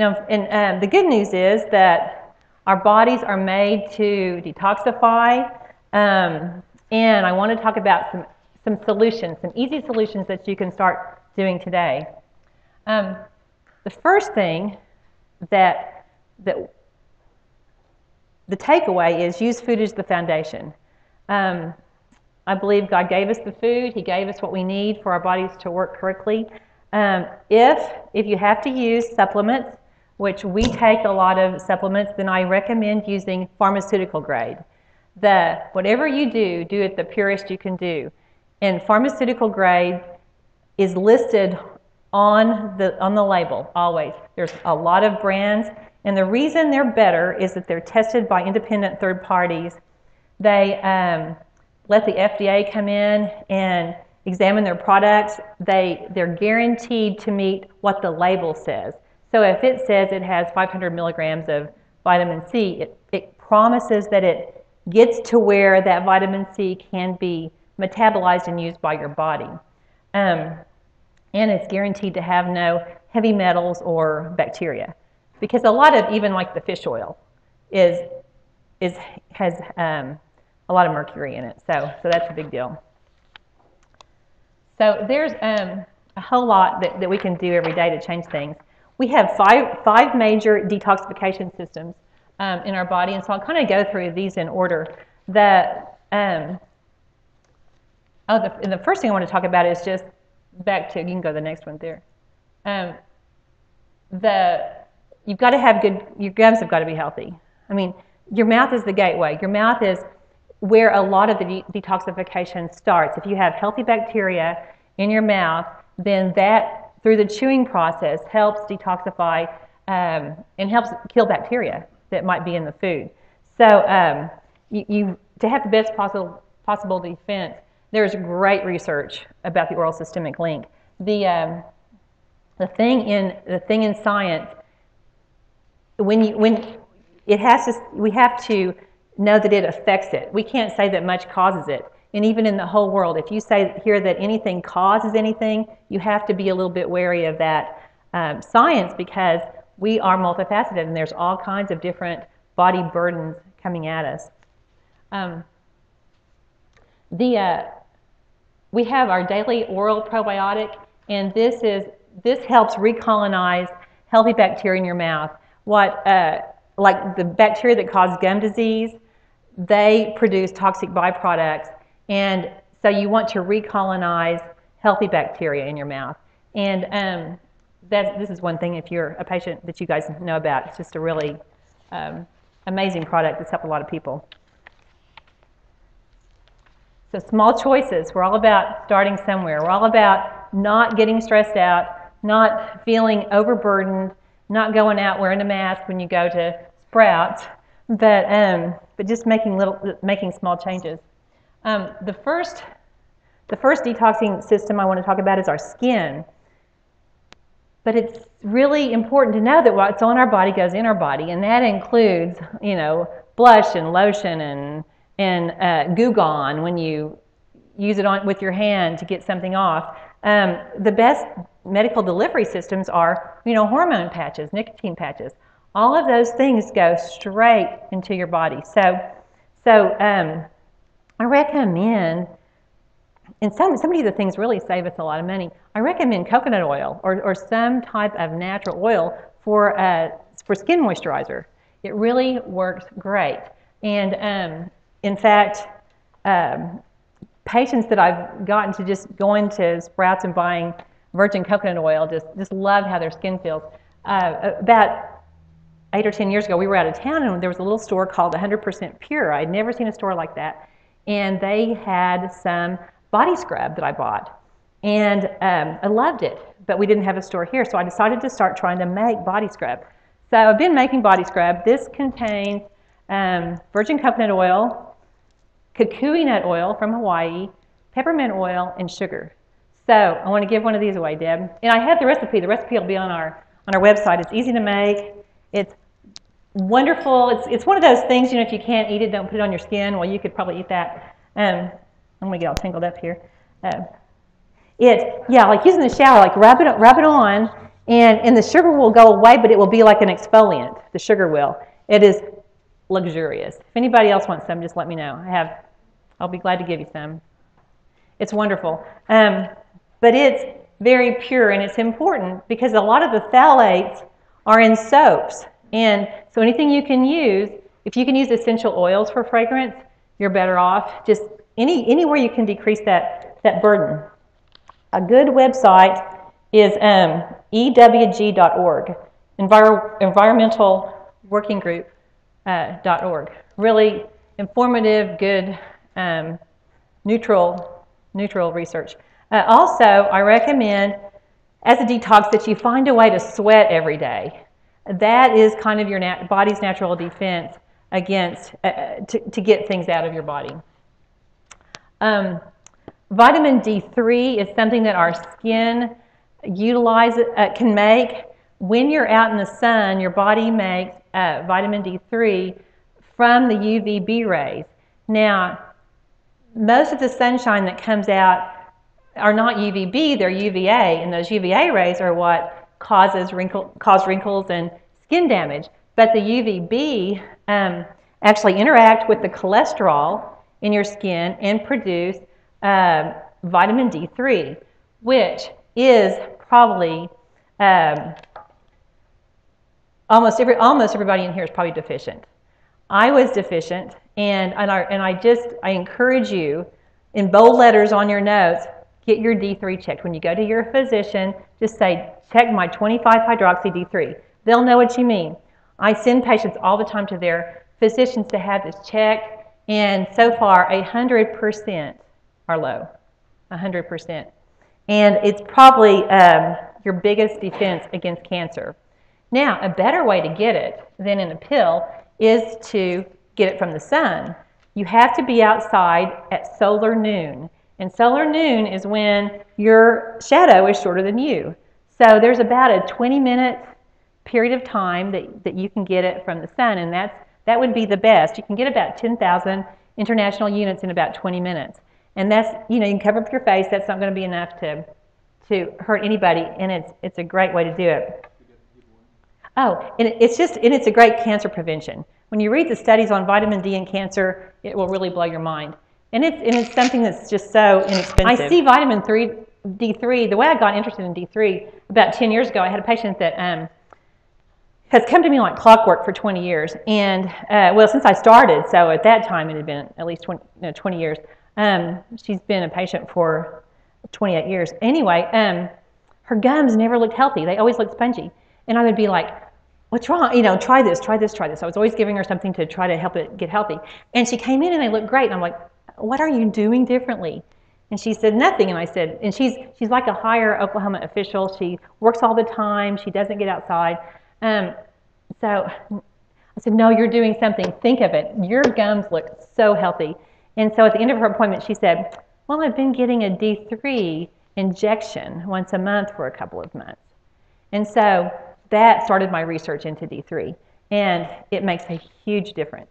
And the good news is that our bodies are made to detoxify. And I want to talk about some solutions, some easy solutions that you can start doing today. The first thing that the takeaway is use food as the foundation. I believe God gave us the food. He gave us what we need for our bodies to work correctly. If you have to use supplements, which we take a lot of supplements, then I recommend using pharmaceutical grade. Whatever you do it the purest you can do. And pharmaceutical grade is listed on the label always. There's a lot of brands, and the reason they're better is that they're tested by independent third parties. They let the FDA come in and examine their products. They're guaranteed to meet what the label says. So if it says it has 500 milligrams of vitamin C, it promises that it gets to where that vitamin C can be metabolized and used by your body. And it's guaranteed to have no heavy metals or bacteria. Because a lot of, even like the fish oil, has a lot of mercury in it. So that's a big deal. So there's a whole lot that we can do every day to change things. We have five major detoxification systems in our body, and so I'll kind of go through these in order. And the first thing I want to talk about is just back to, you can go to the next one there. You've got to have your gums have got to be healthy. I mean, your mouth is the gateway. Your mouth is where a lot of the detoxification starts. If you have healthy bacteria in your mouth, then that, through the chewing process, helps detoxify and helps kill bacteria that might be in the food. So to have the best possible defense, there's great research about the oral systemic link. The thing in science, we have to know that it affects it. We can't say that much causes it. And even in the whole world, if you say here that anything causes anything, you have to be a little bit wary of that science, because we are multifaceted and there's all kinds of different body burdens coming at us. We have our daily oral probiotic, and this helps recolonize healthy bacteria in your mouth. Like the bacteria that cause gum disease, they produce toxic byproducts, and so you want to recolonize healthy bacteria in your mouth. And this is one thing, if you're a patient, that you guys know about. It's just a really amazing product that's helped a lot of people. So small choices. We're all about starting somewhere. We're all about not getting stressed out, not feeling overburdened, not going out wearing a mask when you go to Sprouts, but just making small changes. The first detoxing system I want to talk about is our skin. But it's really important to know that what's on our body goes in our body, and that includes, blush and lotion and Goo Gone when you use it with your hand to get something off. The best medical delivery systems are, hormone patches, nicotine patches. All of those things go straight into your body. So I recommend, and some of these things really save us a lot of money. I recommend coconut oil or some type of natural oil for skin moisturizer. It really works great. And in fact, patients that I've gotten to just going to Sprouts and buying virgin coconut oil just love how their skin feels. About 8 or 10 years ago, we were out of town, and there was a little store called 100% Pure. I'd never seen a store like that. And they had some body scrub that I bought. And I loved it, but we didn't have a store here, so I decided to start trying to make body scrub. So I've been making body scrub. This contains virgin coconut oil, kukui nut oil from Hawaii, peppermint oil, and sugar. So I want to give one of these away, Deb. And I have the recipe. The recipe will be on our website. It's easy to make. It's wonderful. It's one of those things, if you can't eat it, don't put it on your skin. Well, you could probably eat that. I'm going to get all tangled up here. Like using the shower, like rub it on, And the sugar will go away, but it will be like an exfoliant. The sugar will. It is luxurious. If anybody else wants some, just let me know. I'll be glad to give you some. It's wonderful. But it's very pure, and it's important because a lot of the phthalates are in soaps. And so anything you can use, if you can use essential oils for fragrance, you're better off. Just anywhere you can decrease that burden. A good website is ewg.org, Environmental Working Group .org. Really informative, good, neutral research. Also, I recommend, as a detox, that you find a way to sweat every day. That is kind of your body's natural defense against to get things out of your body. Vitamin D3 is something that our skin can make. When you're out in the sun, your body makes vitamin D3 from the UVB rays. Now, most of the sunshine that comes out are not UVB, they're UVA, and those UVA rays are what cause wrinkles and skin damage. But the UVB actually interact with the cholesterol in your skin and produce vitamin D3, which is probably almost everybody in here is probably deficient. I was deficient, and I encourage you, in bold letters on your notes, get your D3 checked. When you go to your physician, just say, check my 25-hydroxy D3. They'll know what you mean. I send patients all the time to their physicians to have this checked, and so far 100% are low, 100%. And it's probably your biggest defense against cancer. Now, a better way to get it than in a pill is to get it from the sun. You have to be outside at solar noon. And solar noon is when your shadow is shorter than you. So there's about a 20-minute period of time that you can get it from the sun, and that would be the best. You can get about 10,000 international units in about 20 minutes. And that's, you can cover up your face. That's not going to be enough to hurt anybody, and it's a great way to do it. Oh, and it's a great cancer prevention. When you read the studies on vitamin D and cancer, it will really blow your mind. And it's something that's just so inexpensive. I see vitamin D3. The way I got interested in D3 about 10 years ago, I had a patient that has come to me like clockwork for 20 years. And, well, since I started, so at that time it had been at least 20 years. She's been a patient for 28 years. Anyway, her gums never looked healthy. They always looked spongy. And I would be like, what's wrong? Try this, try this, try this. I was always giving her something to try to help it get healthy. And she came in and they looked great. And I'm like, what are you doing differently? And she said, nothing. And I said, and she's like a higher Oklahoma official. She works all the time. She doesn't get outside. So I said, no, you're doing something. Think of it. Your gums look so healthy. And so at the end of her appointment, she said, well, I've been getting a D3 injection once a month for a couple of months. And so that started my research into D3. And it makes a huge difference.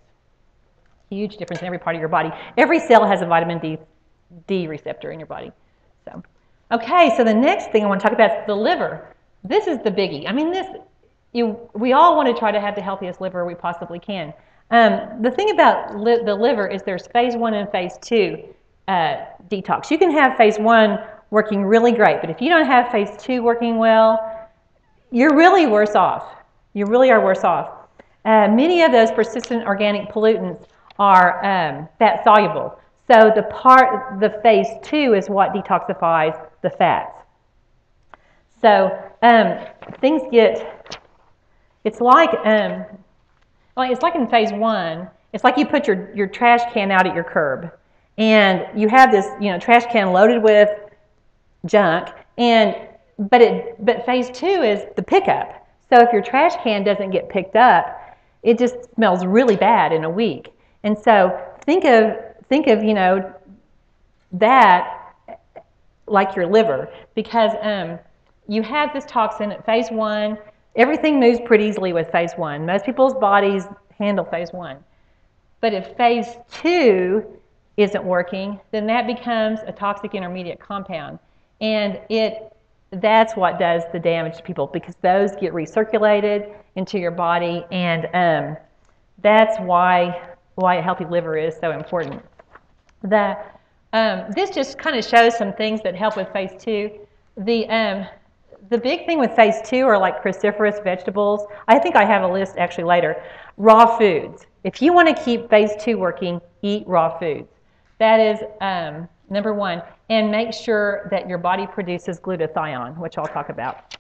Huge difference in every part of your body. Every cell has a vitamin D receptor in your body. So, okay, so the next thing I want to talk about is the liver. This is the biggie. I mean, we all want to try to have the healthiest liver we possibly can. The thing about the liver is there's phase 1 and phase 2 detox. You can have phase 1 working really great, but if you don't have phase 2 working well, you're really worse off. You really are worse off. Many of those persistent organic pollutants are fat soluble. So the phase 2 is what detoxifies the fats. So things get, it's like in phase 1, it's like you put your trash can out at your curb, and you have this trash can loaded with junk, but phase 2 is the pickup. So if your trash can doesn't get picked up, it just smells really bad in a week. And so think of that like your liver, because you have this toxin at phase 1. Everything moves pretty easily with phase 1. Most people's bodies handle phase 1. But if phase 2 isn't working, then that becomes a toxic intermediate compound. And it that's what does the damage to people, because those get recirculated into your body, and that's why a healthy liver is so important. This just kind of shows some things that help with phase 2. The big thing with phase 2 are like cruciferous vegetables. I think I have a list actually later. Raw foods. If you want to keep phase 2 working, eat raw foods. That is number 1. And make sure that your body produces glutathione, which I'll talk about.